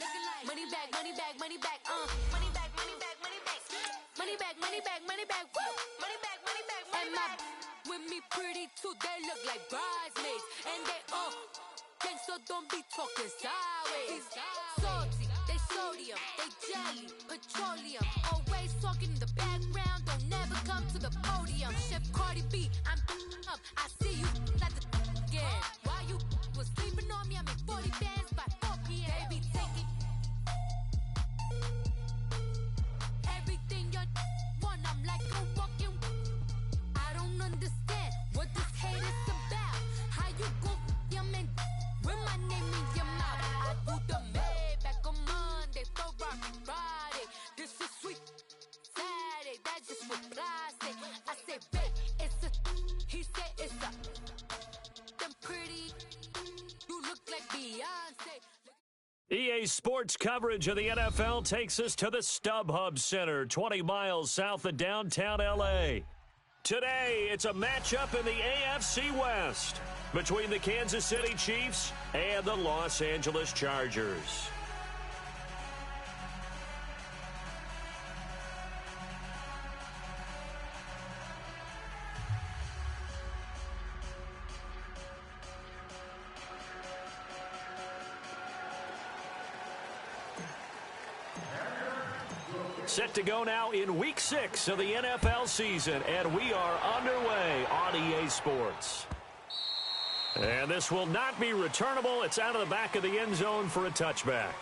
like money back, money back, money back, money back, money back, money back, money back, money back, money back, woo, money back, money back, money back. With me pretty too, they look like bridesmaids, and they all gang, so don't be talking sideways. Salty, they sodium, they jelly, petroleum, always talking in the background, don't never come to the podium. Chef Cardi B, I'm up, I see you at the again. While you was sleeping on me, I make 40 bands by 4 p.m. Baby, take it. Everything you want, I'm like a walking. I don't understand what this hate is about. How you go your man with my name in your mouth? I do the Maybach on Monday, Ferrari Friday. This is sweet Saturday, that's just what I say. I say, babe, it's a, he said it's a. Them pretty, you look like Beyonce. EA Sports coverage of the NFL takes us to the StubHub Center, 20 miles south of downtown L.A. Today, it's a matchup in the AFC West between the Kansas City Chiefs and the Los Angeles Chargers. Set to go now in Week 6 of the NFL season, and we are underway on EA Sports. And this will not be returnable. It's out of the back of the end zone for a touchback.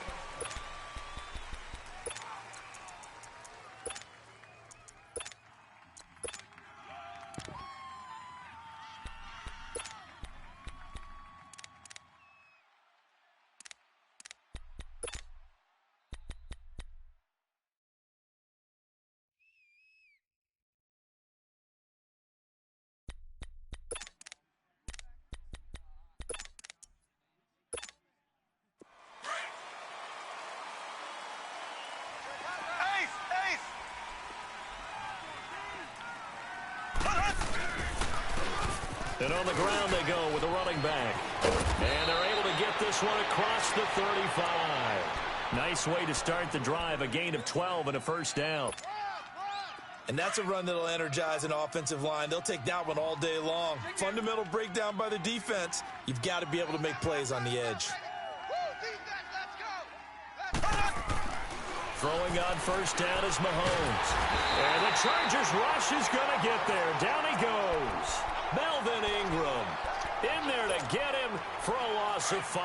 And on the ground they go with the running back. And they're able to get this one across the 35. Nice way to start the drive, a gain of 12 and a first down. And that's a run that'll energize an offensive line. They'll take that one all day long. Fundamental breakdown by the defense. You've got to be able to make plays on the edge. Throwing on first down is Mahomes. And the Chargers rush is going to get there. Down he goes. Melvin Ingram in there to get him for a loss of 5.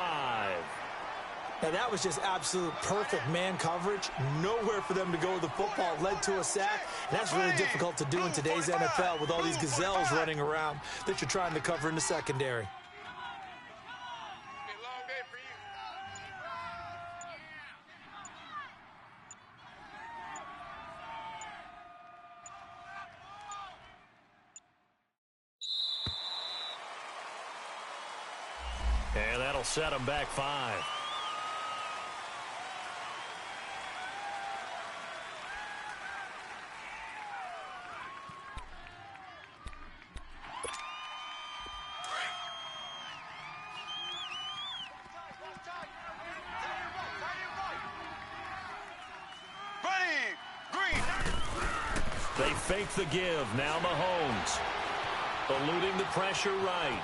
Now, that was just absolute perfect man coverage. Nowhere for them to go with the football. Led to a sack. And that's really difficult to do in today's NFL with all these gazelles running around that you're trying to cover in the secondary. And that'll set him back 5. They fake the give. Now Mahomes eluding the pressure right.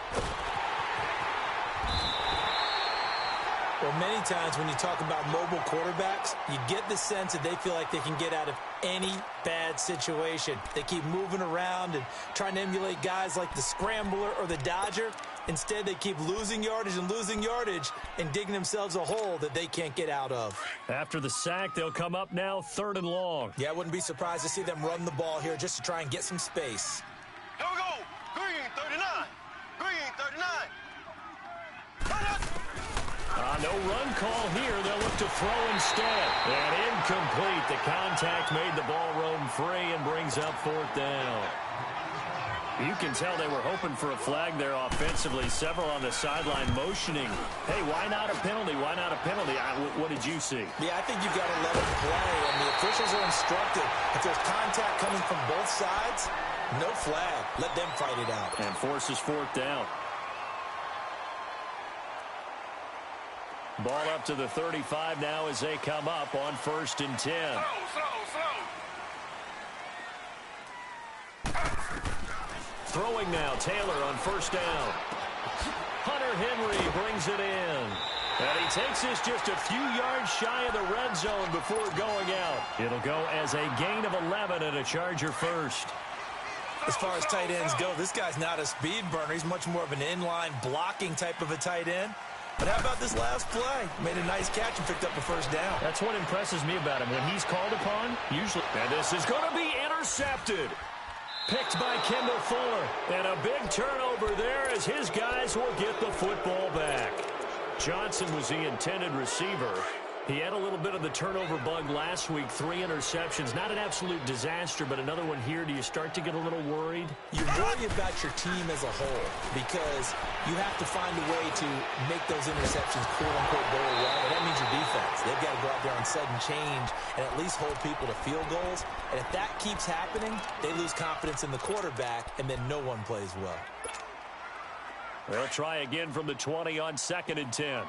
Well, many times when you talk about mobile quarterbacks, you get the sense that they feel like they can get out of any bad situation. They keep moving around and trying to emulate guys like the Scrambler or the Dodger. Instead, they keep losing yardage and digging themselves a hole that they can't get out of. After the sack, they'll come up now 3rd and long. Yeah, I wouldn't be surprised to see them run the ball here just to try and get some space. Here we go. Green 39. Green 39. No run call here. They'll look to throw instead. And incomplete. The contact made the ball roam free and brings up 4th down. You can tell they were hoping for a flag there offensively. Several on the sideline motioning. Hey, why not a penalty? Why not a penalty? What did you see? Yeah, I think you've got to let them play. And the officials are instructed. If there's contact coming from both sides, no flag. Let them fight it out. And forces 4th down. Ball up to the 35 now as they come up on 1st and 10. Throwing now, Taylor on 1st down. Hunter Henry brings it in. And he takes this just a few yards shy of the red zone before going out. It'll go as a gain of 11 and a Charger first. As far as tight ends go, this guy's not a speed burner. He's much more of an inline blocking type of a tight end. But how about this last play? Made a nice catch and picked up a 1st down. That's what impresses me about him. When he's called upon, usually. And this is going to be intercepted. Picked by Kendall Fuller. And a big turnover there as his guys will get the football back. Johnson was the intended receiver. He had a little bit of the turnover bug last week. 3 interceptions. Not an absolute disaster, but another one here. Do you start to get a little worried? You worry about your team as a whole because you have to find a way to make those interceptions quote-unquote go away. And that means your defense. They've got to go out there on sudden change and at least hold people to field goals. And if that keeps happening, they lose confidence in the quarterback, and then no one plays well. They'll try again from the 20 on 2nd and 10.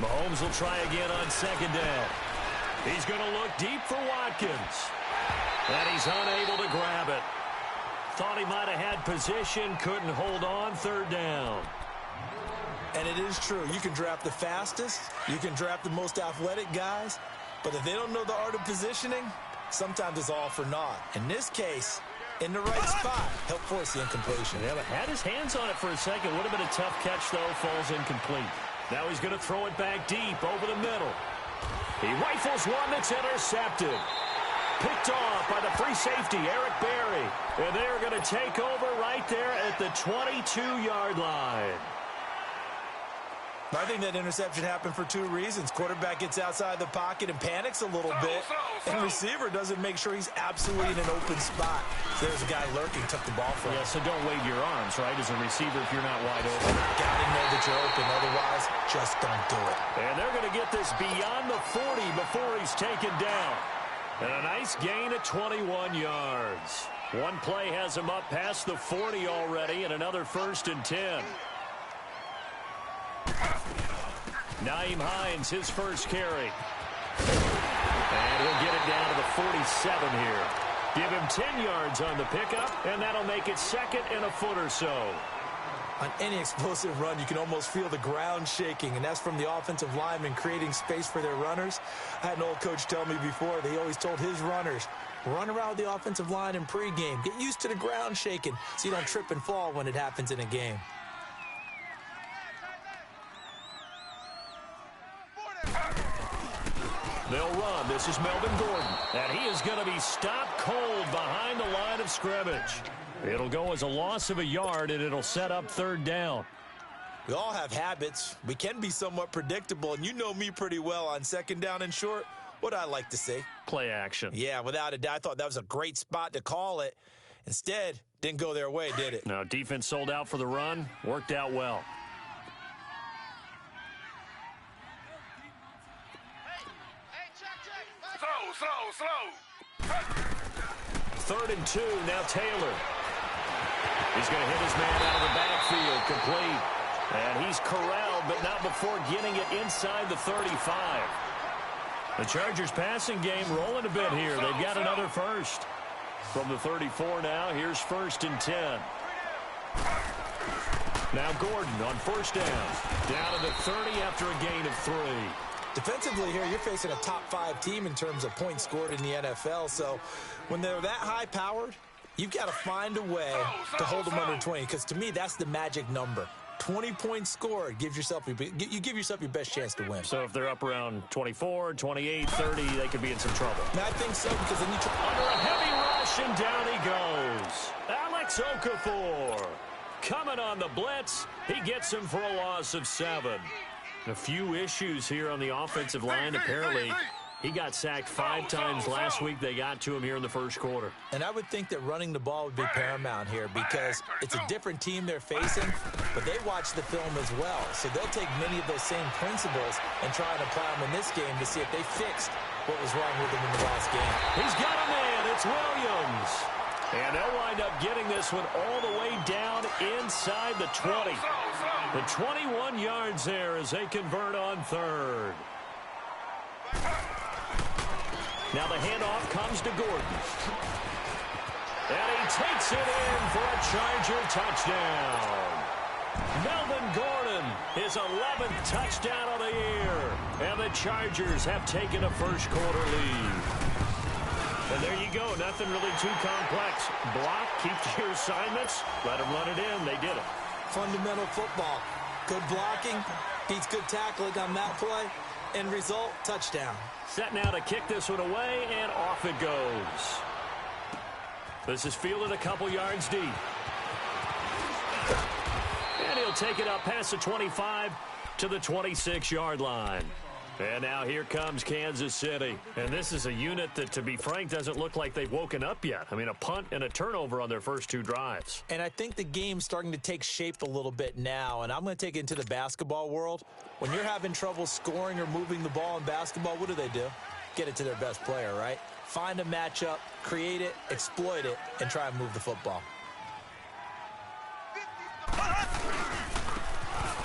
Mahomes will try again on 2nd down. He's going to look deep for Watkins. And he's unable to grab it. Thought he might have had position, couldn't hold on. 3rd down. And it is true. You can draft the fastest. You can draft the most athletic guys. But if they don't know the art of positioning, sometimes it's all for naught. In this case, in the right spot, helped force the incompletion. Yeah, but had his hands on it for a second. Would have been a tough catch, though. Falls incomplete. Now he's going to throw it back deep over the middle. He rifles one that's intercepted. Picked off by the free safety, Eric Berry. And they're going to take over right there at the 22-yard line. I think that interception happened for 2 reasons. Quarterback gets outside the pocket and panics a little bit. And receiver doesn't make sure he's absolutely in an open spot. So there's a guy lurking, took the ball from him. Yeah, so don't wave your arms, right, as a receiver if you're not wide open. Got to know that you're open. Otherwise, just don't do it. And they're going to get this beyond the 40 before he's taken down. And a nice gain of 21 yards. One play has him up past the 40 already, and another 1st and 10. Nyheim Hines, his first carry. And he'll get it down to the 47 here. Give him 10 yards on the pickup, and that'll make it 2nd and a foot or so. On any explosive run, you can almost feel the ground shaking, and that's from the offensive linemen creating space for their runners. I had an old coach tell me before, they always told his runners, run around the offensive line in pregame. Get used to the ground shaking so you don't trip and fall when it happens in a game. They'll run. This is Melvin Gordon. And he is going to be stopped cold behind the line of scrimmage. It'll go as a loss of a yard, and it'll set up 3rd down. We all have habits. We can be somewhat predictable, and you know me pretty well on 2nd down and short. What I like to say? Play action. Yeah, without a doubt. I thought that was a great spot to call it. Instead, didn't go their way, did it? No, defense sold out for the run. Worked out well. Slow. 3rd and 2, now Taylor. He's going to hit his man out of the backfield, complete. And he's corralled, but not before getting it inside the 35. The Chargers passing game rolling a bit here. They've got another 1st. From the 34 now, here's 1st and 10. Now Gordon on 1st down. Down to the 30 after a gain of 3. Defensively here, you're facing a top 5 team in terms of points scored in the NFL. So when they're that high-powered, you've got to find a way to hold them under 20. Because to me, that's the magic number. 20 points scored gives yourself you give yourself your best chance to win. So if they're up around 24, 28, 30, they could be in some trouble. And I think so, because then you under a heavy rush, and down he goes. Alex Okafor coming on the blitz. He gets him for a loss of 7. A few issues here on the offensive line. Apparently, he got sacked 5 times last week. They got to him here in the 1st quarter. And I would think that running the ball would be paramount here because it's a different team they're facing, but they watch the film as well. So they'll take many of those same principles and try and apply them in this game to see if they fixed what was wrong with them in the last game. He's got a man. It's Williams. And they'll wind up getting this one all the way down inside the 20. The 21 yards there as they convert on third. Now the handoff comes to Gordon. And he takes it in for a Charger touchdown. Melvin Gordon, his 11th touchdown of the year. And the Chargers have taken a first-quarter lead. And there you go. Nothing really too complex. Block, keep to your assignments, let them run it in. They did it. Fundamental football. Good blocking, beats good tackling on that play. End result, touchdown. Set now to kick this one away, and off it goes. This is fielded a couple yards deep. And he'll take it up past the 25 to the 26-yard line. And now here comes Kansas City. And this is a unit that, to be frank, doesn't look like they've woken up yet. I mean, a punt and a turnover on their first two drives. And I think the game's starting to take shape a little bit now. And I'm going to take it into the basketball world. When you're having trouble scoring or moving the ball in basketball, what do? Get it to their best player, right? Find a matchup, create it, exploit it, and try and move the football.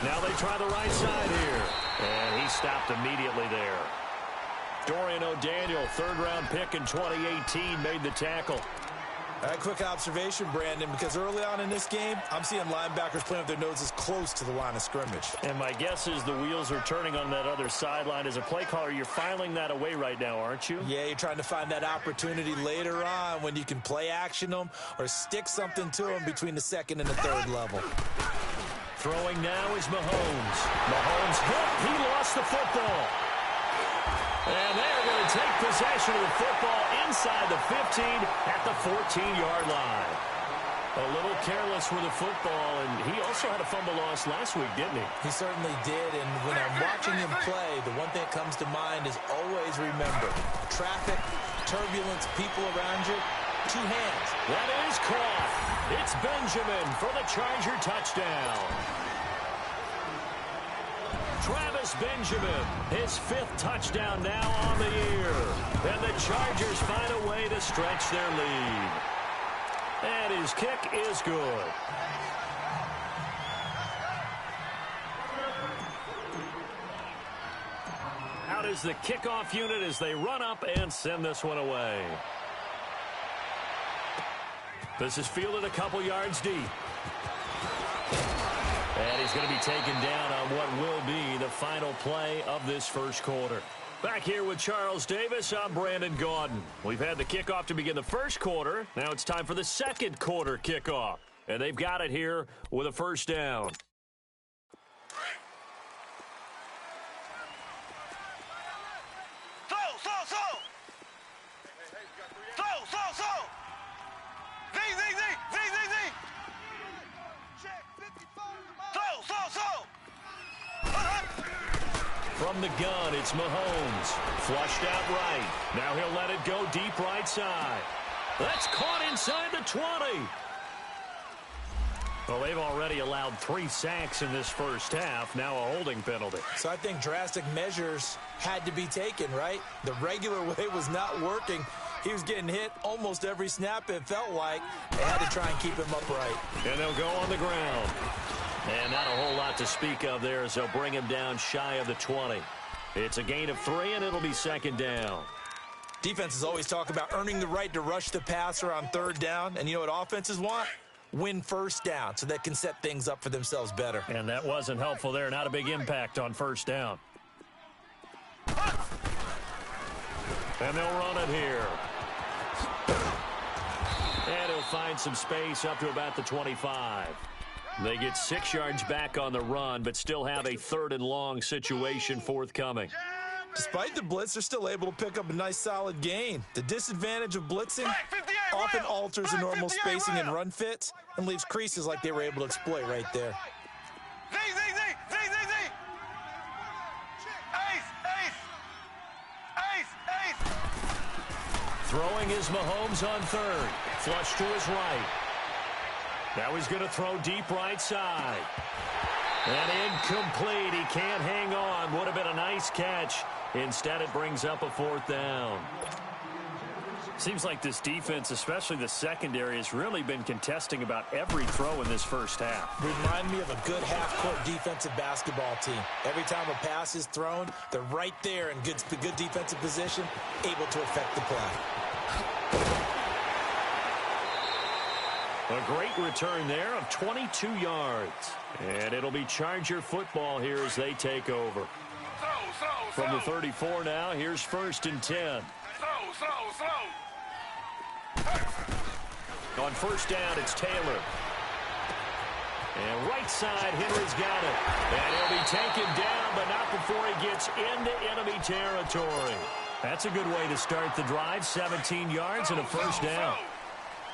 Now they try the right side here. And he stopped immediately there. Dorian O'Daniel, third-round pick in 2018, made the tackle. A quick observation, Brandon, because early on in this game, I'm seeing linebackers playing with their noses close to the line of scrimmage. And my guess is the wheels are turning on that other sideline. As a play caller, you're filing that away right now, aren't you? Yeah, you're trying to find that opportunity later on when you can play action them or stick something to them between the second and the third level. Throwing now is Mahomes. Mahomes hit. He lost the football. And they're going to take possession of the football inside the 15 at the 14-yard line. A little careless with the football, and he also had a fumble loss last week, didn't he? He certainly did, and when I'm watching him play, the one thing that comes to mind is always remember, traffic, turbulence, people around you, two hands. That is caught. It's Benjamin for the Charger touchdown. Travis Benjamin, his 5th touchdown now on the year. And the Chargers find a way to stretch their lead. And his kick is good. Out is the kickoff unit as they run up and send this one away. This is fielded a couple yards deep. And he's going to be taken down on what will be the final play of this first quarter. Back here with Charles Davis, I'm Brandon Gaudin. We've had the kickoff to begin the first quarter. Now it's time for the second quarter kickoff. And they've got it here with a first down. From the gun, it's Mahomes. Flushed out right. Now he'll let it go deep right side. That's caught inside the 20. Well, they've already allowed 3 sacks in this first half. Now a holding penalty. So I think drastic measures had to be taken, right? The regular way was not working. He was getting hit almost every snap, it felt like. They had to try and keep him upright. And they'll go on the ground. And not a whole lot to speak of there as they'll bring him down shy of the 20. It's a gain of 3, and it'll be second down. Defenses always talk about earning the right to rush the passer on third down. And you know what offenses want? Win first down so they can set things up for themselves better. And that wasn't helpful there. Not a big impact on first down. And they'll run it here. And he'll find some space up to about the 25. They get 6 yards back on the run, but still have a 3rd and long situation forthcoming. Despite the blitz, they're still able to pick up a nice, solid gain. The disadvantage of blitzing often alters the normal spacing and run fits and leaves creases like they were able to exploit right there. Throwing is Mahomes on 3rd. Flush to his right. Now he's going to throw deep right side. And incomplete. He can't hang on. Would have been a nice catch. Instead, it brings up a 4th down. Seems like this defense, especially the secondary, has really been contesting about every throw in this first half. Remind me of a good half-court defensive basketball team. Every time a pass is thrown, they're right there in good defensive position, able to affect the play. A great return there of 22 yards. And it'll be Charger football here as they take over. From the 34 now, here's 1st and 10. On 1st down, it's Taylor. And right side, Henry's got it. And he'll be taken down, but not before he gets into enemy territory. That's a good way to start the drive. 17 yards and a 1st down.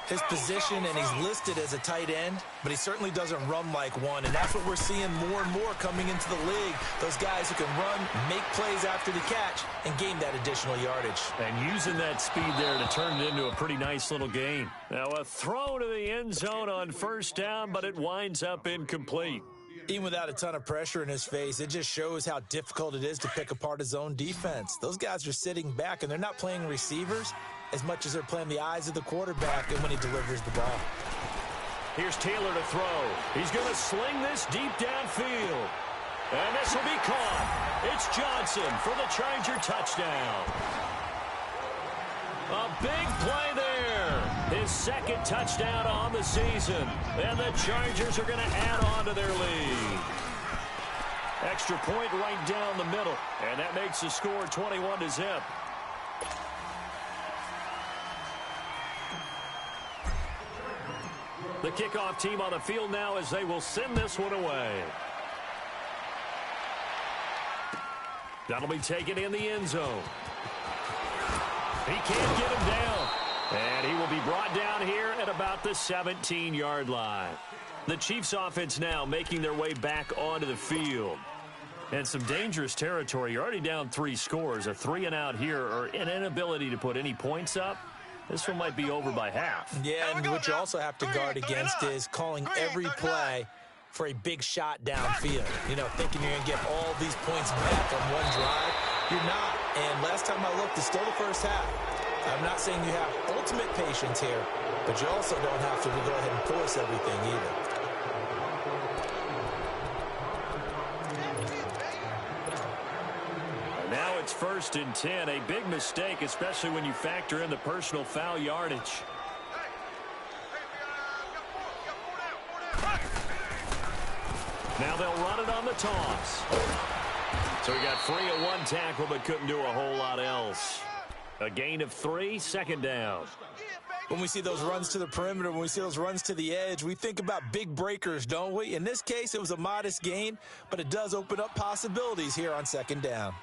His position, and he's listed as a tight end, but he certainly doesn't run like one, and that's what we're seeing more and more coming into the league. Those guys who can run, make plays after the catch, and gain that additional yardage. And using that speed there to turn it into a pretty nice little gain. Now a throw to the end zone on 1st down, but it winds up incomplete. Even without a ton of pressure in his face, it just shows how difficult it is to pick apart his own defense. Those guys are sitting back, and they're not playing receivers as much as they're playing the eyes of the quarterback and when he delivers the ball. Here's Taylor to throw. He's going to sling this deep downfield. And this will be caught. It's Johnson for the Charger touchdown. A big play there. His 2nd touchdown on the season. And the Chargers are going to add on to their lead. Extra point right down the middle. And that makes the score 21-0. The kickoff team on the field now as they will send this one away. That'll be taken in the end zone. He can't get him down. And he will be brought down here at about the 17-yard line. The Chiefs offense now making their way back onto the field. And some dangerous territory. You're already down 3 scores. A 3-and-out here or an inability to put any points up. This one might be over by half. Yeah, and what you also have to guard against is calling every play for a big shot downfield. You know, thinking you're going to get all these points back on one drive. You're not. And last time I looked, it's still the first half. I'm not saying you have ultimate patience here, but you also don't have to go ahead and force everything either. Now it's 1st and 10. A big mistake, especially when you factor in the personal foul yardage. Now they'll run it on the toss. So he got free at one tackle, but couldn't do a whole lot else. A gain of 3, 2nd down. When we see those runs to the perimeter, when we see those runs to the edge, we think about big breakers, don't we? In this case, it was a modest gain, but it does open up possibilities here on 2nd down.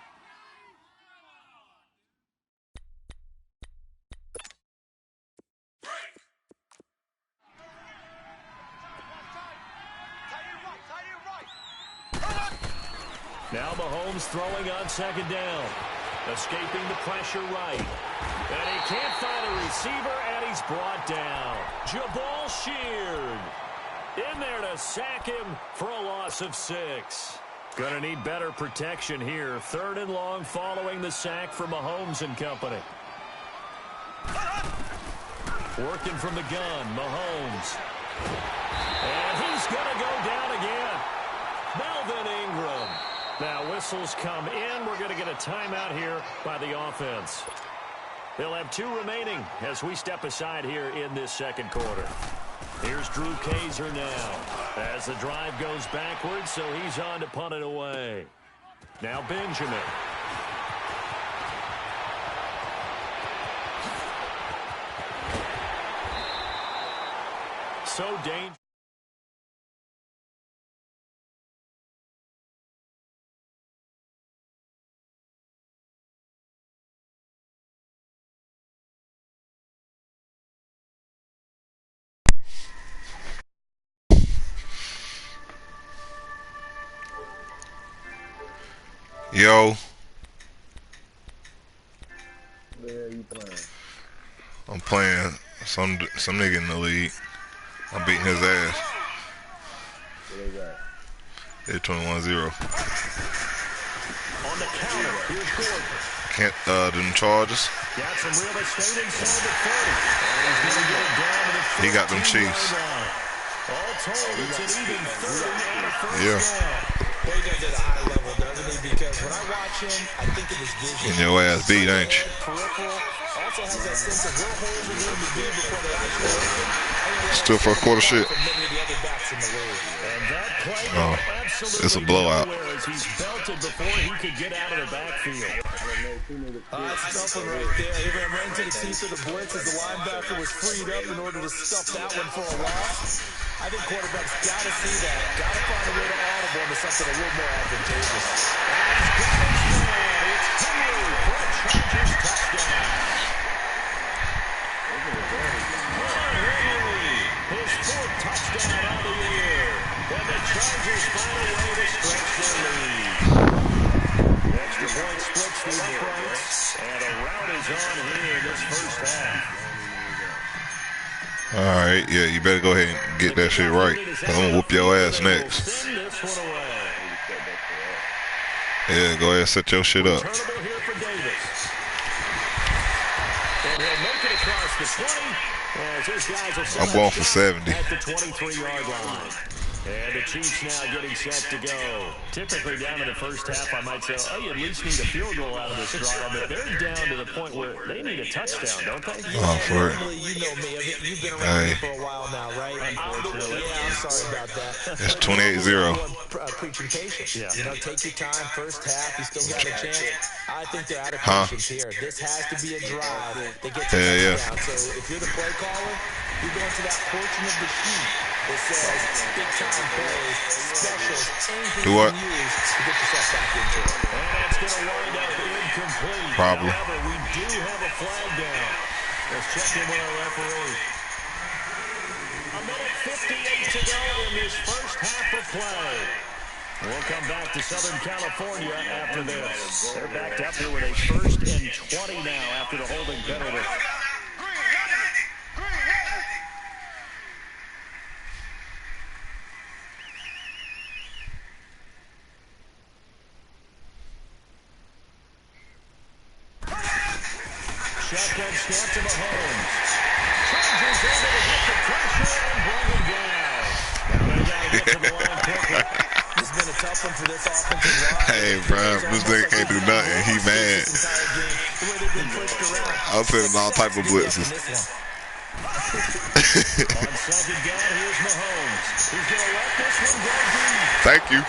Now Mahomes throwing on 2nd down. Escaping the pressure right. And he can't find a receiver, and he's brought down. Jabal Sheard in there to sack him for a loss of 6. Going to need better protection here. 3rd and long following the sack for Mahomes and company. Working from the gun, Mahomes. And he's going to go down again. Melvin Ingram. Now whistles come in. We're going to get a timeout here by the offense. They'll have 2 remaining as we step aside here in this 2nd quarter. Here's Drew Kaiser now as the drive goes backwards, so he's on to punt it away. Now Benjamin. So dangerous. Yo. Where are you playing? I'm playing some nigga in the league. I'm beating his ass. Where they got? They're 21-0. On the counter, here's Gordon. Can't, them Chargers. Got some real estate inside the 30. And he's going to get it down to the 15. He got them Chiefs. All told, it's an even 30 and a first Yeah. down. Well, he does it at a high level, doesn't he? Because when I watch him, I think of his vision. And your ass beat, ain't you? Peripheral. Also has that sense of where holes are going to be before they actually open. Still first quarter shit. From many of the other backs in the league. And that play Oh, absolutely it's a blowout. nowhere as he's belted before he could get out of the backfield. That's stuffing right there. He ran right into the teeth of the blitz as the linebacker was freed up in order to stuff that one for a loss. I think quarterbacks got to see that. Got to find a way to audible into something a little more advantageous. It's Henry for a Chargers touchdown. Henry, his fourth touchdown of the year. And the Chargers find a way to stretch their lead. Extra point splits the uprights, and a rout is on here in this first half. All right, yeah, you better go ahead and get that shit right. I'm gonna whoop your ass next. Send this one away. Yeah, go ahead and set your shit up. Turnable here for Davis. And he'll make it across the 20. As his guys will set I'm up going for shop 70. at the 23-yard line. And the Chiefs now getting set to go. Typically down in the first half, I might say, oh, you at least need a field goal out of this drive. But they're down to the point where they need a touchdown, don't they? Oh, for it. You know me. You've been around here for a while now, right? Unfortunately. Yeah, I'm sorry about that. It's 28-0. Preaching patience. Yeah. You know, take your time. First half, you still got a chance. I think they're out of Huh? patience here. This has to be a drive that gets Yeah, a touchdown. So if you're the play caller, you're going to that portion of the sheet that says big time plays, specials, anything Do what? you can use to get yourself back into it. And it's going to wind up incomplete. Probably. However, we do have a flag down. Let's check in with our referee. A minute 58 to go in this first half of play. We'll come back to Southern California after this. They're backed up here with a 1st and 20 now after the holding penalty. Shotgun snap to Mahomes. Chargers able to get the pressure and bring him down. Now they got to get to the line quickly. It's been a tough one for this offensive line. Hey, bro, this nigga can't do nothing. He mad. I'm sending all type of blitzes. On second down, here's Mahomes. He's going to let this one go deep. Thank you.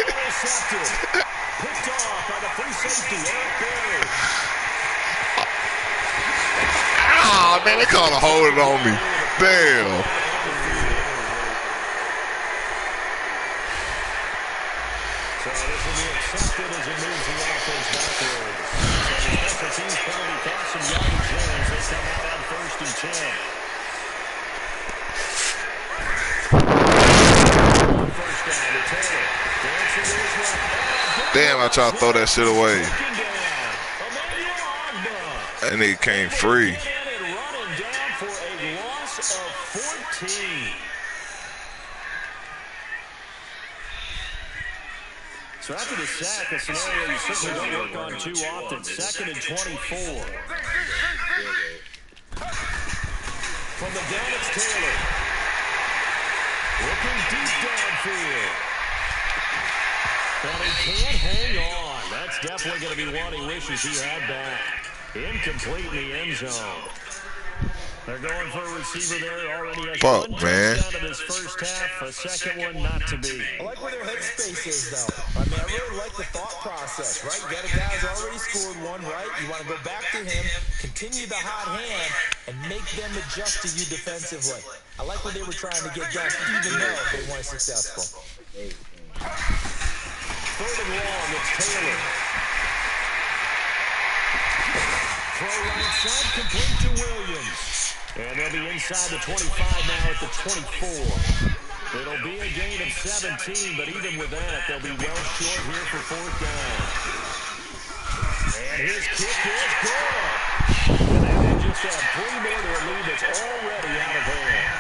Intercepted. Picked off by the free safety, Eric Berry. Ah, man, they called a hold it on me. Damn. So this will be accepted as it moves the offense backwards. So the special teams penalty cost some yardage there as they come out on 1st and 10. First down to Taylor. Dancing to his left. Damn, I tried to throw that shit away. That nigga came free. And running down for a loss of 14. So after the sack, a scenario you certainly don't work on too often. 2nd and 24. From the down, it's Taylor. Looking deep downfield. And he can't hang on. That's definitely going to be one he wishes he had back. Incomplete in the end zone. They're going for a receiver there. Already has Fuck, one man. touchdown in this first half. A second one not to be. I like where their headspace is, though. I mean, I really like the thought process, right? You got a guy who's already scored one, right? You want to go back to him, continue the hot hand, and make them adjust to you defensively. I like what they were trying to get done, even though they weren't successful. 3rd and long, it's Taylor. Throw right side, complete to Williams. And they'll be inside the 25 now at the 24. It'll be a gain of 17, but even with that, they'll be well short here for 4th down. And his kick is good. And they just have 3 more to a lead that's already out of hand.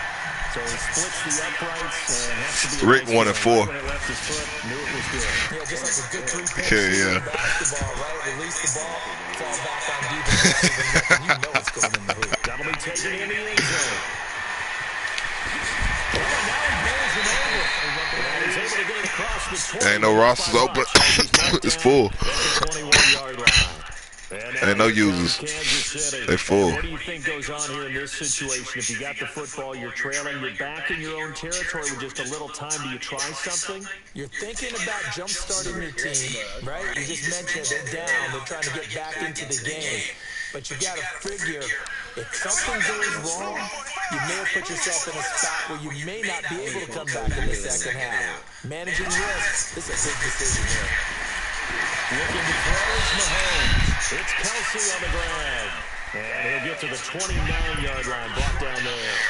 So he splits the uprights and has to be Rick 1 and 4. when it left his foot, knew it was good. Yeah, just like a good three-point Yeah. basketball, right? Release the ball, fall back on defense, not even looking. You know it's going in the hoop. That'll be taken in the end zone. Well, now he bowls him over. And he's able to get it across the 20. Ain't no rosters open. It's full. At the 21-yard line. Ain't no users. They full. What do you think goes on here in this situation? If you got the football, you're trailing, you're back in your own territory with just a little time. Do you try something? You're thinking about jump-starting your team, right? You just mentioned they're down. They're trying to get back into the game. But you got to figure, if something goes wrong, you may have put yourself in a spot where you may not be able to come back in the second half. Managing risk, this is a big decision here. Looking to throw is Mahomes. It's Kelsey on the grab. And he'll get to the 29-yard line, brought down there.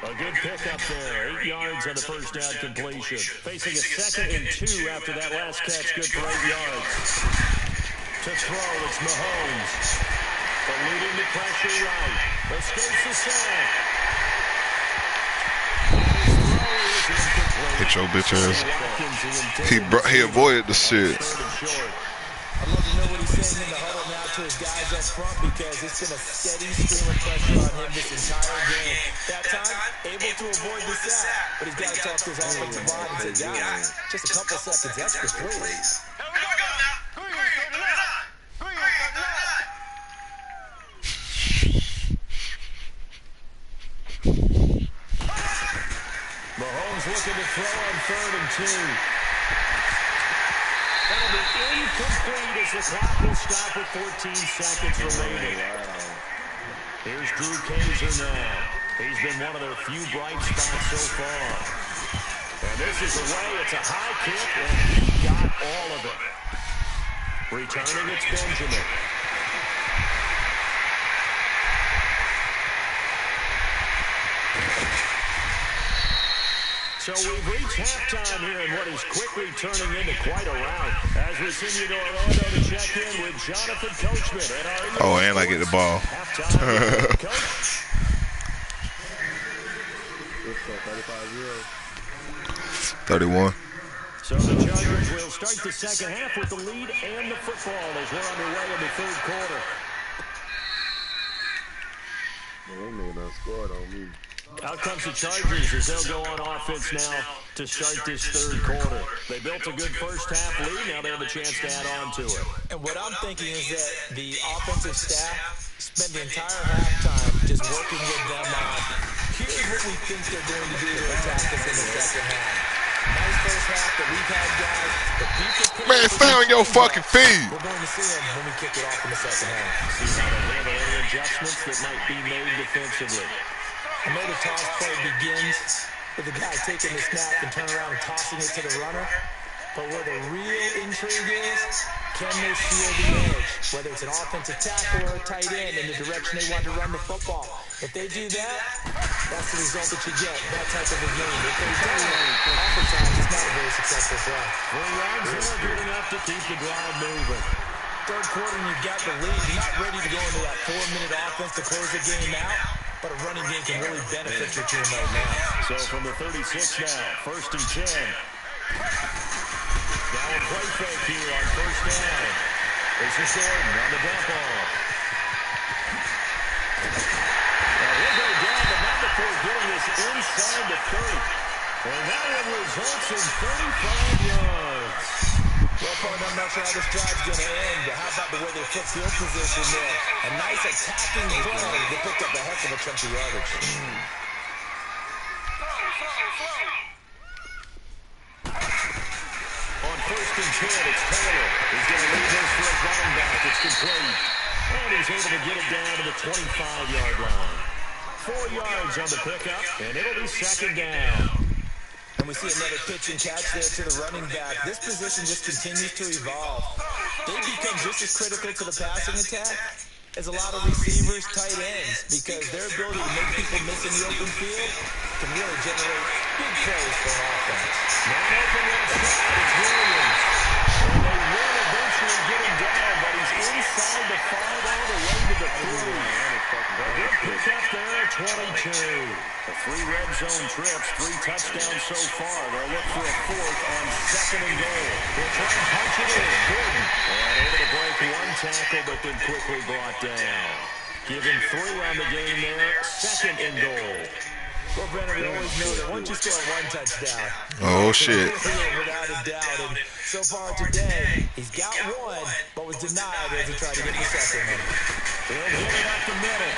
A good pickup there. 8 yards on the first down completion. Facing a 2nd and 2 after that last catch. Good for 8 yards. To throw, it's Mahomes. Eluding the pressure right. Escapes the sack. Hit your bitch ass. He avoided the shit. I'd love to know what he's saying in the huddle now to his guys up front, because it's been a steady stream of pressure on him this entire game. That time, able to avoid the sack, but he's got to talk to his offensive line and say, guys, just a couple seconds, that's the play. Mahomes looking to throw on 3rd and 2. That'll be incomplete as the clock will stop with 14 seconds remaining. Here's Drew Kaiser now. He's been one of their few bright spots so far. And this is away. It's a high kick, and he got all of it. Returning, it's Benjamin. So we've reached halftime here in what is quickly turning into quite a rout. As we send you to Orlando to check in with Jonathan Coachman. Oh, and I get the ball. Halftime, Coach. 31. So the Chargers will start the second half with the lead and the football as we're underway in the 3rd quarter. They may not scored on me. Out comes the Chargers as they'll go on offense now to start this 3rd quarter. They built a good first half lead. Now they have a chance to add on to it. And what I'm thinking is that the offensive staff spent the entire halftime just working with them on, here's what we think they're going to do to attack us in the second half. Nice first half that we've had, guys. But be prepared. Man, stay on your fucking feet. We're going to see them when we kick it off in the second half. See how they handle any adjustments that might be made defensively. I know the toss play begins with the guy taking the snap and turn around and tossing it to the runner. But where the real intrigue is, can they steal the edge? Whether it's an offensive tackle or a tight end in the direction they want to run the football. If they do that, that's the result that you get, that type of a game. If they don't, oftentimes it's not a very successful play. 3 yards are good enough to keep the drive moving. 3rd quarter, and you've got the lead. You're not ready to go into that 4-minute offense to close the game out. But a running game can really benefit your team right now. So from the 36 now, 1st and 10. Now a play fake here on 1st down. This is Jordan on the dump off. Now he'll go down, but not before getting this inside the 30. And that one results in 35 yards. Well, partner, I'm not sure how this drive's going to end, but how about the way they flip field position there? A nice attacking play. They picked up a heck of a chunk of yardage. On 1st and 10, it's Taylor. He's going to lead this for a running back. It's complete. And he's able to get it down to the 25-yard line. 4 yards on the pickup, and it'll be 2nd down. And we see another pitch and catch there to the running back. This position just continues to evolve. They become just as critical to the passing attack as a lot of receivers, tight ends, because their ability to make people miss in the open field can really generate big plays for an offense. Man open left side, it's Williams. And they will eventually get him down, but he's inside the 5 all the way to the 3. A good pick up there, 12 22. The 3 red zone trips, 3 touchdowns so far. They'll look for a 4th on 2nd and goal. They'll try and punch it in. Gordon. And able to break 1 tackle, but then quickly brought down. Give him 3 on the game there. 2nd and goal. Well, Brennan, we always know that once you score 1 touchdown, oh, shit. without a doubt. And so far today, he's got 1, but was denied as he tried to get the 2nd one. He'll hit it up the middle.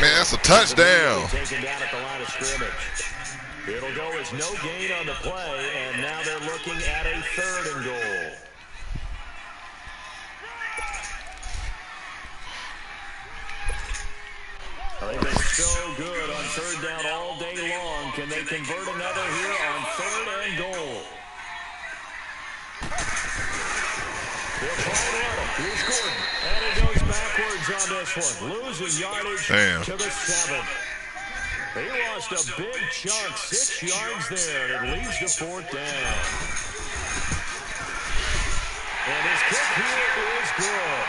Man, that's a touchdown. Taken down at the line of scrimmage. It'll go as no gain on the play, and now they're looking at a 3rd and goal. They've been so good on 3rd down all day long. Can they convert another here on 3rd and goal? They'll try and run it. Here's Gordon. And it goes backwards on this one. Losing yardage to the 7. He lost a big chunk, 6 yards there, and it leads to 4th down. And his kick here is good.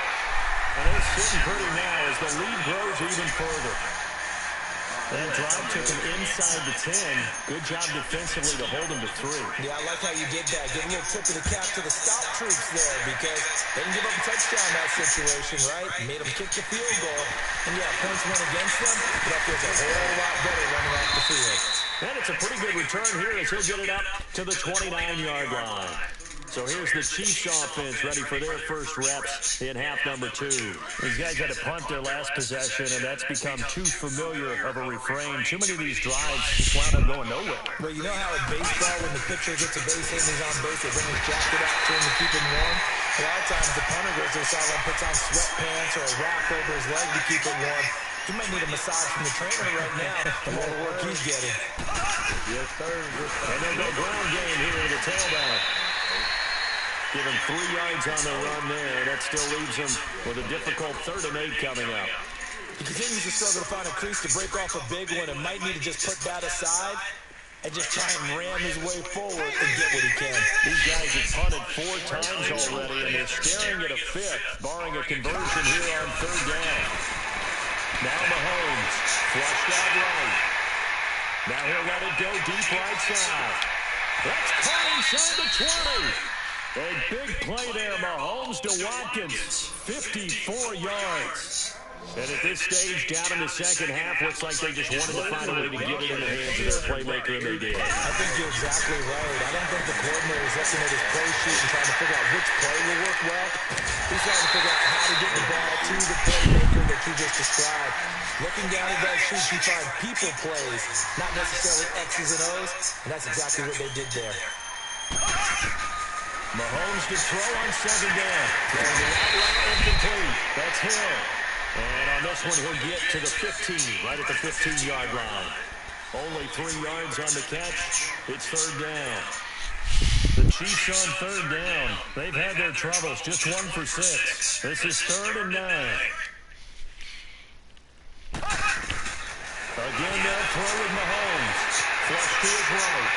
And it's sitting pretty now as the lead grows even further. That drive took him inside the 10. Good job defensively to hold him to 3. Yeah, I like how you did that. Give a little tip of the cap to the stop troops there because they didn't give up a touchdown in that situation, right? Made them kick the field goal. And, yeah, points went against them, but that feels a whole lot better running off the field. And it's a pretty good return here as he'll get it up to the 29-yard line. So here's the Chiefs offense ready for their first reps in half number 2. These guys had to punt their last possession, and that's become too familiar of a refrain. Too many of these drives just wound up going nowhere. Well, you know how in baseball, when the pitcher gets a base hit and he's on base, they bring his jacket out to him to keep him warm? A lot of times the punter goes to the sideline, puts on sweatpants or a wrap over his leg to keep it warm. He might need a massage from the trainer right now for all the work he's getting. Yes, sir. And they'll go ground game here to the tailback. Give him 3 yards on the run there. That still leaves him with a difficult 3rd and 8 coming up. He continues to struggle to find a crease to break off a big one and might need to just put that aside and just try and ram his way forward and get what he can. These guys have punted 4 times already, and they're staring at a 5th, barring a conversion here on 3rd down. Now Mahomes, flushed out right. Now he'll let it go deep right side. That's caught inside the 20. A big play there, Mahomes to Watkins, 54 yards. And at this stage, down in the second half, looks like they just wanted to find a way to get it in the hands of their playmaker, and they did. I think you're exactly right. I don't think the coordinator is looking at his play sheet and trying to figure out which play will work well. He's trying to figure out how to get the ball to the playmaker that you just described. Looking down at that sheet, you find people plays, not necessarily X's and O's, and that's exactly what they did there. Mahomes to throw on 2nd down. Throwing the out route incomplete. That's Hill. And on this one, he'll get to the 15, right at the 15-yard line. Only 3 yards on the catch. It's 3rd down. The Chiefs on 3rd down. They've had their troubles. Just 1 for 6. This is 3rd and 9. Again, they'll throw with Mahomes. Flush to his right.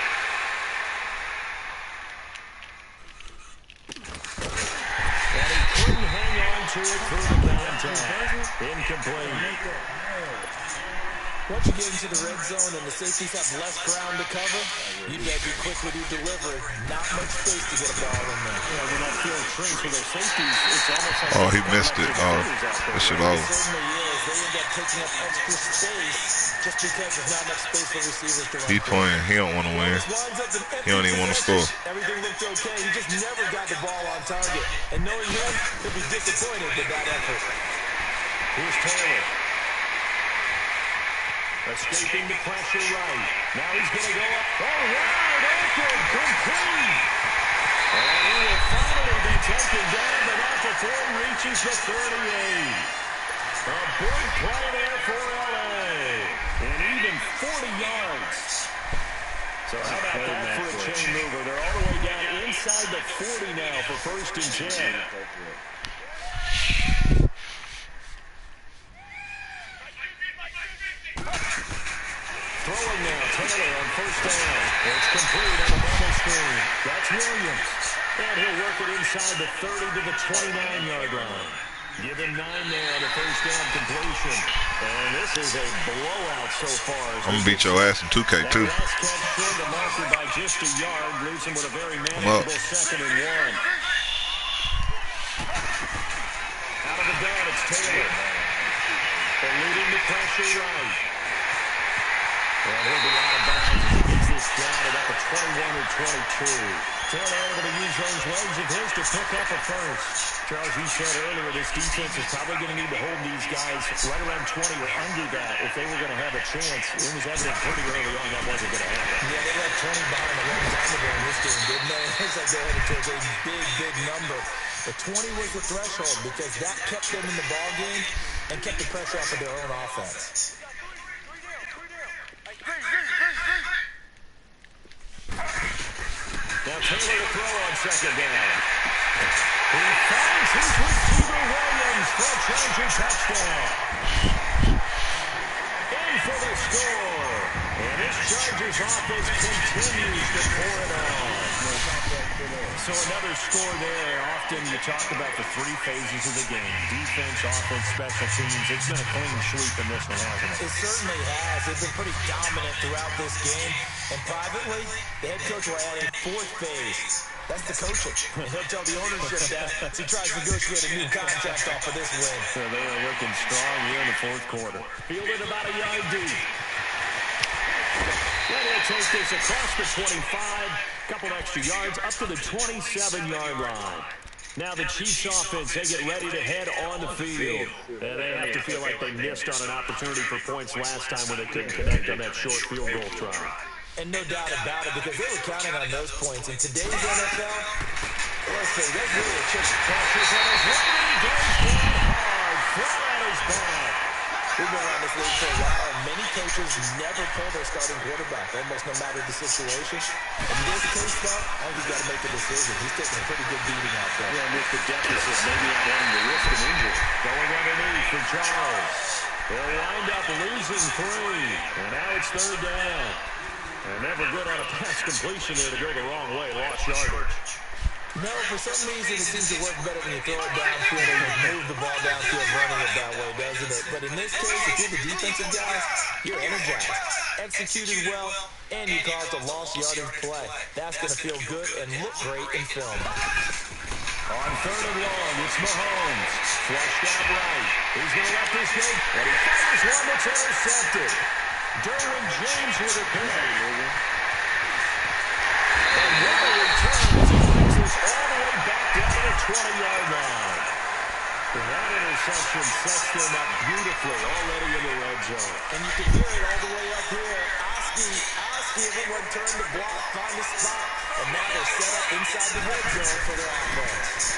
And he couldn't hang on to it through the contact. Incomplete. Once you get into the red zone and the safeties have less ground to cover, you better be quick with your delivery. Not much space to get a ball in there. You know, when that field shrinks for their safeties, it's almost like... Oh, he missed it. Oh, that shit over. It certainly is. They end up taking up extra space just because there's not enough space for receivers to run. He playing. He don't want to win. He don't even want to score. Everything looked okay. He just never got the ball on target. And knowing him, he'll be disappointed with that effort. Here's Taylor. Escaping the pressure right. Now he's going to go up. Oh, wide open. Complete. And he will finally be taken down, but not before he reaches the 38. A big play there for L.A. And even 40 yards. So how about that for a chain mover? They're all the way down inside the 40 now for 1st and 10. Throwing now, Taylor on 1st down. It's complete on a bubble screen. That's Williams. And he'll work it inside the 30 to the 29-yard line. Give him 9 there on the 1st down completion. And this is a blowout so far. I'm going to beat your ass in 2K, too. That last catch showed the marker by just a yard, leaves him with a very manageable 2nd and 1. Out of the gun, it's Taylor. Eluding the pressure right. And he'll be out of bounds as he gets this down at up at 21 or 22. Taylor able to use those legs of his to pick up a first. Charles, you said earlier this defense is probably going to need to hold these guys right around 20 or under that if they were going to have a chance. It was evident pretty early on that wasn't going to happen. Yeah, they left 20 behind a long time ago in this game, didn't they? It looks like they headed towards a big, big number. But 20 was the threshold because that kept them in the ball game and kept the pressure off of their own offense. Now Taylor to throw on 2nd down. He finds his receiver Williams for a Charger touchdown. In for the score. And this Chargers offense continues to pour it on. So another score there. Often you talk about the 3 phases of the game. Defense, offense, special teams. It's been a clean sweep in this one, hasn't it? It certainly has. They've been pretty dominant throughout this game. And privately, the head coach will add a 4th phase. That's the coaching. And he'll tell the ownership that as he tries to negotiate a new contract off of this win. So they are looking strong here in the 4th quarter. Fielded about a yard deep. And he'll take this across the 25. Couple extra yards up to the 27-yard line. Now the Chiefs offense, they get ready to head on the field. And they have to feel like they missed on an opportunity for points last time when they couldn't connect on that short field goal try. And no doubt about it, because they were counting on those points. In today's NFL, let's say, there's really a chip. Pressures on his right, and he goes down hard. Flat on his back. We've been around this league for a while, and many coaches never pull their starting quarterback, almost no matter the situation. In this case, though, I think he's got to make a decision. He's taking a pretty good beating out there. Yeah, and with the deficit, maybe not wanting to risk an injury. Going underneath for Charles. They'll wind up losing 3, and now it's 3rd down. And never good on a pass completion there to go the wrong way. Lost yardage. No, for some reason it seems to work better when you throw it downfield or you move the ball downfield running it that way, doesn't it? But in this case, if you're the defensive guys, you're energized, executed well, and you caused a lost yardage play. That's going to feel good and look great in film. On 3rd and long, it's Mahomes. Flushed out right. He's going to let this go. And he fires one that's intercepted. Derwin James with a play. And Waddle returns. He brings this all the way back down to the 20-yard line. And that interception sets them up beautifully already in the red zone. And you can hear it all the way up here. Oski, everyone turned to block, find a spot, and now they're set up inside the red zone for their offense.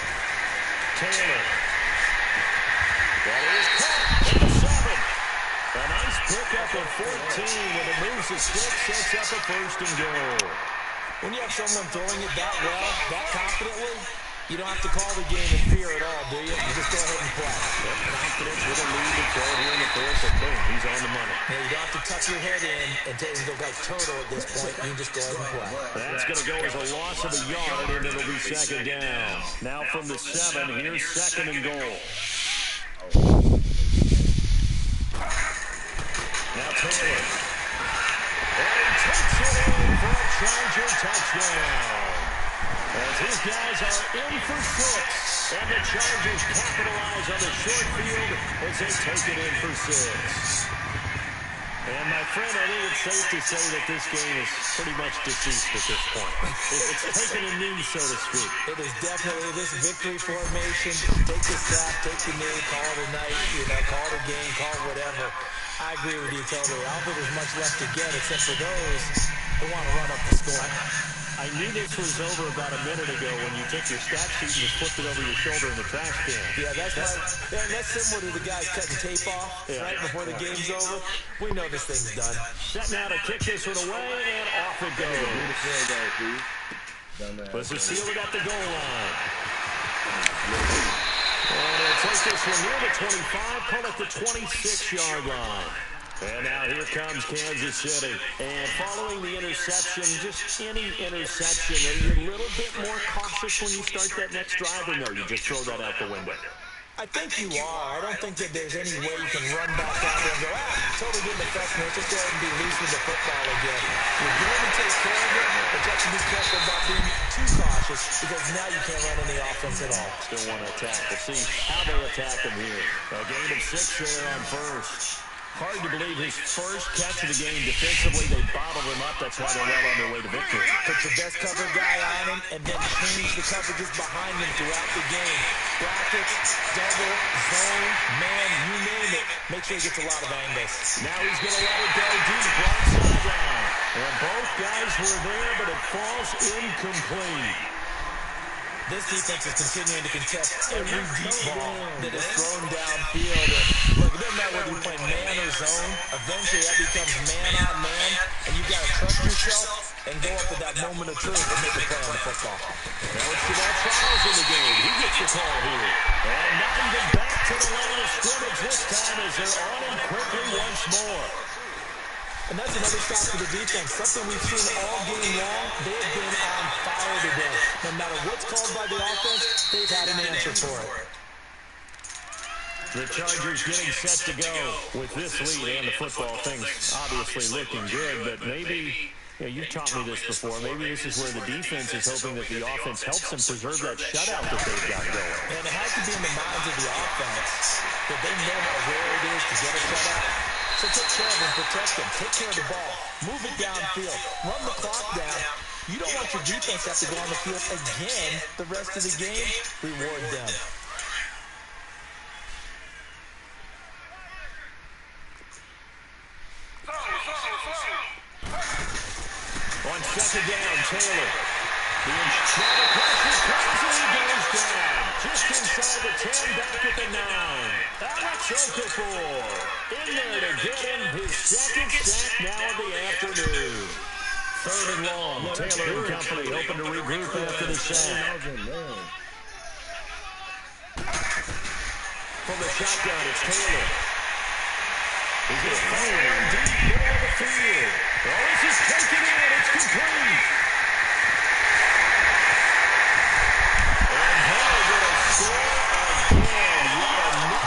Taylor. That is caught at the 7. A nice pickup of 14 when it moves the stick, sets up a 1st and goal. When you have someone throwing it that well, that confidently, you don't have to call the game in fear at all, do you? You just go ahead and play. Yep, confidence with a lead to throw here in the 4th, and boom, he's on the money. Now, you don't have to tuck your head in and take it like turtle at this point. You can just go ahead and play. That's going to go as a loss of a yard, and it'll be 2nd down. Now from the 7, here's 2nd and goal. Now Taylor. And he takes it in for a Charger touchdown. As his guys are in for 6. And the Chargers capitalize on the short field as they take it in for 6. And my friend, I think it's safe to say that this game is pretty much deceased at this point. It's taken a knee, so to speak. It is definitely this victory formation. Take the sack, take the knee, call it a night, call it a game, call it whatever. I agree with you totally. I don't think there's much left to get except for those who want to run up the score. I knew this was over about a minute ago when you took your stat sheet and just flipped it over your shoulder in the trash can. Yeah, that's similar to the guys cutting tape off right before the game's over. We know this thing's done. Set now to kick this one away, and off it goes. Let's just seal it at the goal line. And he'll take this one near the 25, call it the 26-yard line. And now here comes Kansas City. And following the interception, just any interception, are you a little bit more cautious when you start that next drive, or no, you just throw that out the window? I think you are. I don't think that there's any way you can run back out there and go, totally getting the freshman. Just go ahead and be loose with the football again. You're going to take care of it, but you have to be careful about being too cautious because now you can't run any offense at all. Still want to attack. We'll see how they attack him here. A gain of 6 there on first. Hard to believe his first catch of the game defensively. They bottled him up. That's why they're well on their way to victory. Put your best cover guy on him and then change the coverages behind him throughout the game. Brackets, double, zone, man, you name it. Make sure he gets a lot of angles. Now he's going to let it go deep, right sideline. And both guys were there, but it falls incomplete. This defense is continuing to contest every deep ball that is thrown downfield. And look, it doesn't matter whether you're playing man or zone. Eventually, that becomes man on man, and you got to trust yourself and go up with that moment of truth and make a play on the football. Now it's Jamal Charles in the game. He gets the call here. And not even back to the line of scrimmage this time as they're on him quickly once more. And that's another stop for the defense. Something we've seen all game long. They have been on fire today. No matter what's called by the offense, they've had an answer for it. The Chargers getting set to go with this lead and the football. Things obviously looking good, but maybe, you've taught me this before, maybe this is where the defense is hoping that the offense helps them preserve that shutout that they've got going. And it has to be in the minds of the offense that they know how rare it is to get a shutout. So take care of them, protect them, take care of the ball, move it downfield, run the clock down. You don't want your defense to have to go on the field again the rest of the game. Reward them. On second down, Taylor. The trouble pressure comes and he goes down. Just inside the 10, back at the 9. Alex Okafor in there to get him his second sack now of the afternoon. Third and long. Taylor and company hoping to regroup after the sack. From the shotgun, it's Taylor. He's going to fire in deep middle of the field. Oh, this is taken in. It's complete. And Taylor going to score again.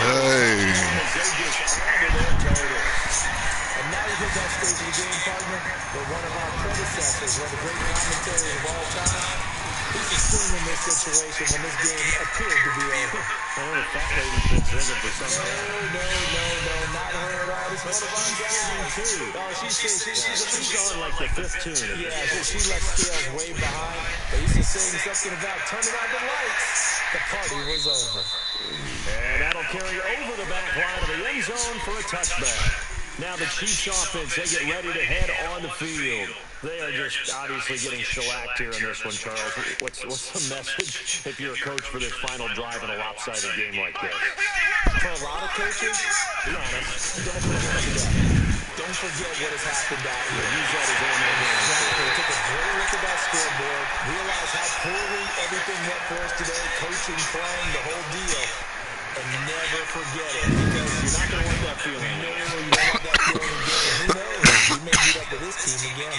Hey. And now you hit that stage of the game, partner, where one of our predecessors, one of the great commentators of all time, he's just in this situation when this game appeared to be over. Oh, the fat lady's been singing for some time. No, not her at all. This one of our guys, too. Oh, She's on like the 5th tune. Yeah, she left scales way behind. But he's just saying something about turning on the lights. The party was over. And that'll carry over the back line of the end zone for a touchback. Now the Chiefs offense, they get ready to head on the field. They are just obviously getting shellacked here in this one, Charles. What's the message if you're a coach for this final drive in a lopsided game like this? For a lot of coaches, be honest, don't forget what has happened out here. Use that as ammunition. Exactly. Take a great look at that scoreboard. Realize how poorly everything went for us today. Coaching, playing, the whole deal. And never forget it, because you're not going to want that feeling. No, you don't want that feeling again. Who knows? We may meet up with this team again.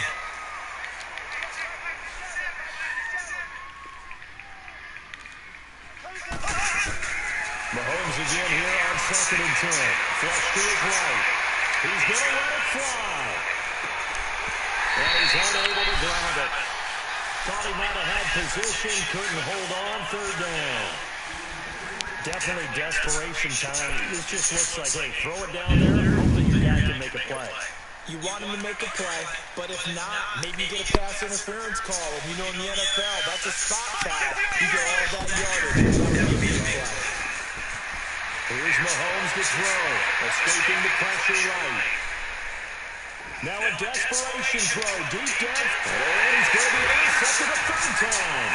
Mahomes again here on 2nd and 10. Flush to his right. He's going to let it fly. And he's unable to grab it. Thought he might have had position, couldn't hold on, 3rd down. Definitely desperation time. This just looks like, hey, throw it down there, hope that your guy can make a play. You want him to make a play, but if not, maybe you get a pass interference call. And you know in the NFL, that's a spot foul. You get all that yardage. Here's Mahomes to throw, escaping the pressure right. Now a desperation throw, deep depth, and he's going to be intercepted a 3rd time.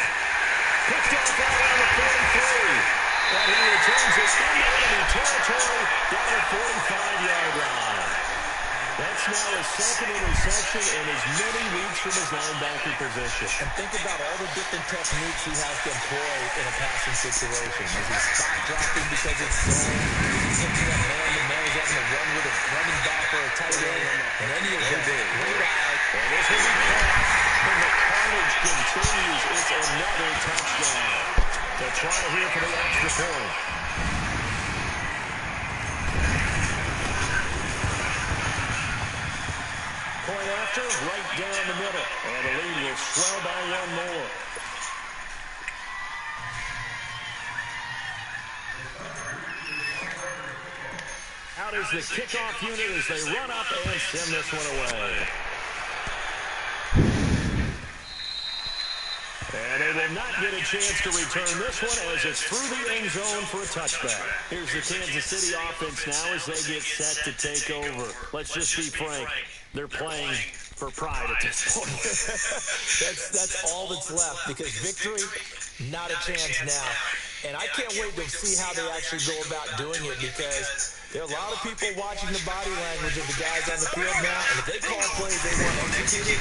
Picked off out on the 43. But he returns it into enemy territory down the 45-yard line. That's now his 2nd interception and as many weeks from his linebacker position. And think about all the different techniques he has to employ in a passing situation. Is he spot dropping because it's zone? Is he hitting that man-to-man? Is having to run with a running back or a tight end? And any of them, great eye. And this will be caught. And the carnage continues. It's another touchdown. The try here for the extra point. point after, right down the middle. And the lead will swell by one more. Out is the kickoff unit as they run up and send this one away. And they will not get a chance to return this one as it's through the end zone for a touchback. Here's the Kansas City offense now as they get set to take over. Let's just be frank. They're playing for pride at this point. that's all that's left because victory, not a chance now. And I can't wait to see how they actually go about doing it because there are a lot of people watching the body language of the guys on the field now. And if they call plays they want executed,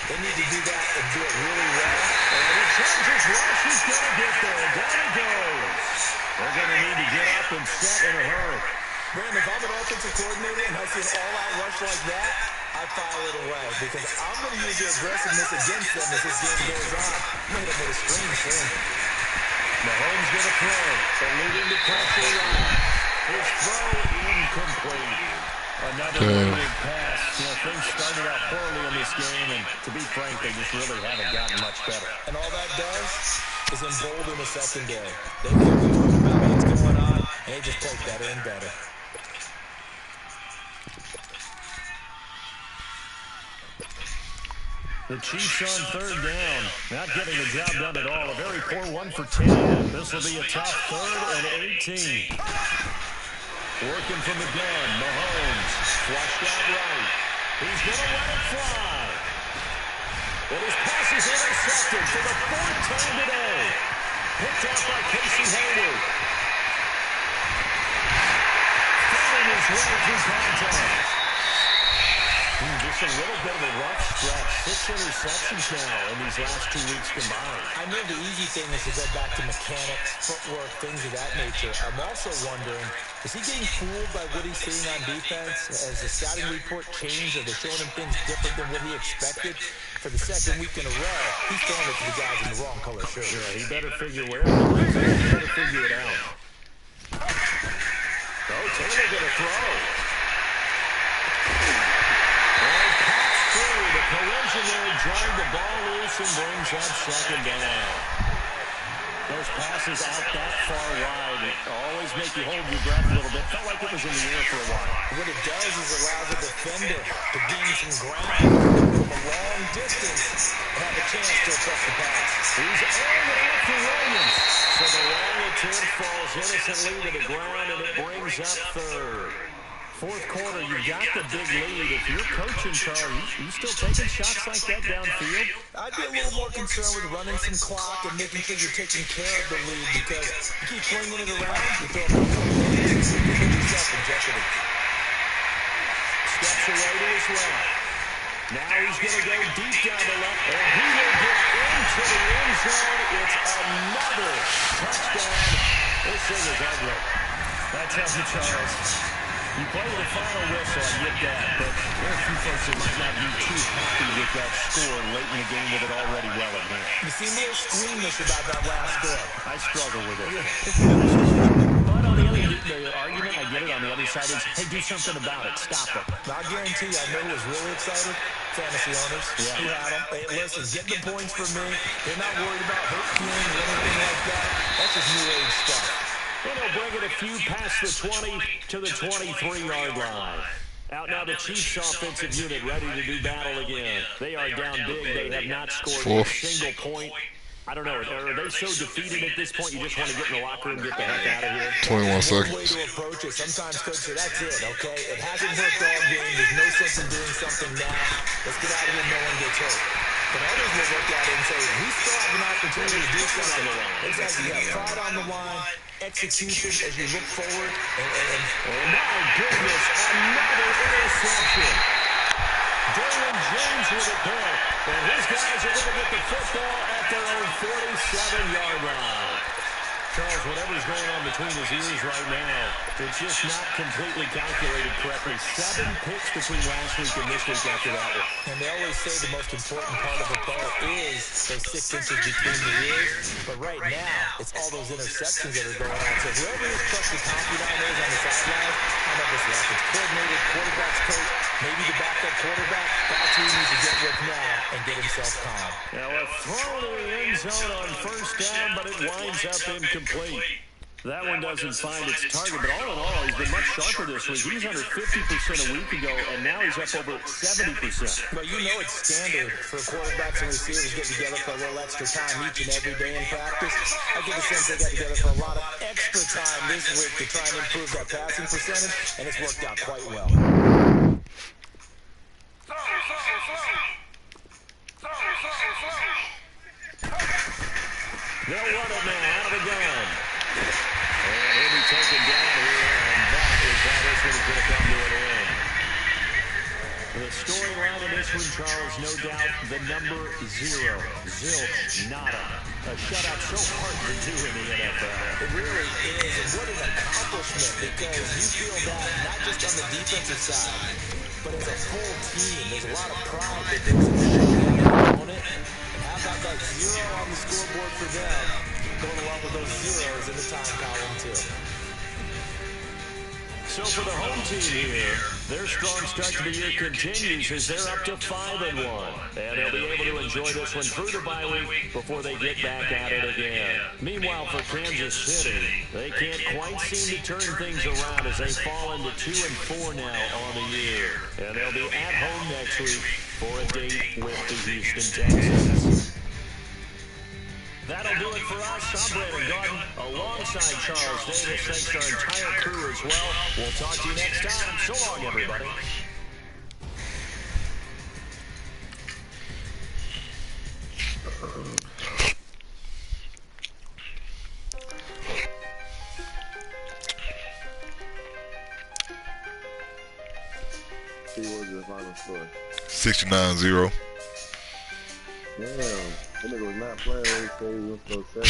they need to do that and do it really well. And the Chargers rush is going to get there. Down it goes. They're going to need to get up and set in a hurry. Brandon, if I'm an offensive coordinator and I see an all-out rush like that, I file it away because I'm going to use their aggressiveness against them as this game goes on. I'm going to hit them with a screen soon. Mahomes going to throw. Alluding to pressure right. His throw incomplete. Another big pass. You know, things started out poorly in this game, and to be frank, they just really haven't gotten much better. And all that does is embolden the secondary. They feel good about what's going on, and they just play better and better. The Chiefs on third down. Not getting the job done at all. A very poor 1 for 10. This will be a tough 3rd and 18. Working from the gun, Mahomes, flushed out right. He's going to let it fly. And his pass is intercepted for the 4th time today. Picked out by Casey Hayward. Fighting his way through contact. Just a little bit of a rough stretch. 6 interceptions now in these last 2 weeks combined. I know the easy thing is to go back to mechanics, footwork, things of that nature. I'm also wondering, is he getting fooled by what he's seeing on defense? Has the scouting report changed? Are they showing him things different than what he expected? For the 2nd week in a row, he's throwing it to the guys in the wrong color shirt. Yeah, he better figure where he better figure it out. Oh, Taylor going to throw. The collision there jarred the ball loose and brings up 2nd down. Those passes out that far wide always make you hold your breath a little bit. Felt like it was in the air for a while. What it does is allow the defender to gain some ground from a long distance and have a chance to affect the pass. He's airing it out for Williams. So the long attempt falls innocently to the ground, and it brings up 3rd. 4th quarter, you got the big lead. If you're coaching, Charlie, you still taking shots like that downfield? I'd be a little more concerned with running some clock and making sure you're taking care of the lead because you keep flinging it around, you throw a couple of plays, you put yourself in jeopardy. Steps away to his left. Now he's going to go deep down the left, and he will get into the end zone. It's another touchdown. This thing is ugly. That tells you, Charles. You play with the final whistle, I get that, but there are a few folks that might not be too happy with that score late in the game with it already well in hand. You seem a little squeamish about that last score. I struggle with it. But on the argument, I get it, on the other side is, hey, do something about it. Stop it. Now, I guarantee you, I know who was really excited. Fantasy owners who had them. Hey, listen, get the points for me. They're not worried about hurt feelings or anything like that. That's just new age stuff. And he'll bring it a few past the 20 to the 23-yard line. Out now the Chiefs offensive unit ready to do battle again. They are down big. They have not scored a single point. I don't know. Are they so defeated at this point you just want to get in the locker room and get the heck out of here? 21 seconds. Way to approach it. Sometimes coaches say, that's it, okay? It hasn't worked all game. There's no sense in doing something now. Let's get out of here. No one gets hurt. But others will look at it and say, we still have an opportunity to do something. Exactly. You have pride on the line, execution as you look forward. And my goodness, another interception. Darian James with a pick. And his guys are going to get the football at their own 47-yard line. Charles, whatever's going on between his ears right now, it's just not completely calculated correctly. 7 picks between last week and this week after that one. And they always say the most important part of a ball is those 6 inches between the ears. But right now, it's all those interceptions that are going on. So whoever is trusted confidant is on the sideline, How about this offense? Coordinated, quarterback's coach, maybe the backup quarterback. That's who he needs to get with now and get himself calm. Now a throw to the end zone on first down, but it winds up incomplete. That one doesn't find its target, but all in all, he's been much sharper this week. He was under 50% a week ago, and now he's up over 70%. Well, you know it's standard for quarterbacks and receivers get together for a little extra time each and every day in practice. I get the sense they got together for a lot of extra time this week to try and improve that passing percentage, and it's worked out quite well. They'll run it now out of the gun. And he'll be taken down here, and that is how this one is going to come to an end. The storyline of this one, Charles, no doubt the number 0. Zilch, nada. A shutout so hard to do in the NFL. It really is, and what an accomplishment, because you feel that not just on the defensive side, but as a full team. There's a lot of pride that they can own it. And how about that 0 on the scoreboard for them, going along with those zeros in the time column, too. So for the home team here, their strong start to the year continues as they're up to 5-1. And they'll be able to enjoy this one through the bye week before they get back at it again. Meanwhile, for Kansas City, they can't quite seem to turn things around as they fall into 2-4 now on the year. And they'll be at home next week for a date with the Houston Texans. That'll do it for us. I'm Brandon Gordon alongside Charles Davis. Thanks to our entire crew as well. We'll talk to you next time. So long, everybody. See what's the final score. 69-0. Damn, that nigga was not playing when he said he was so sad.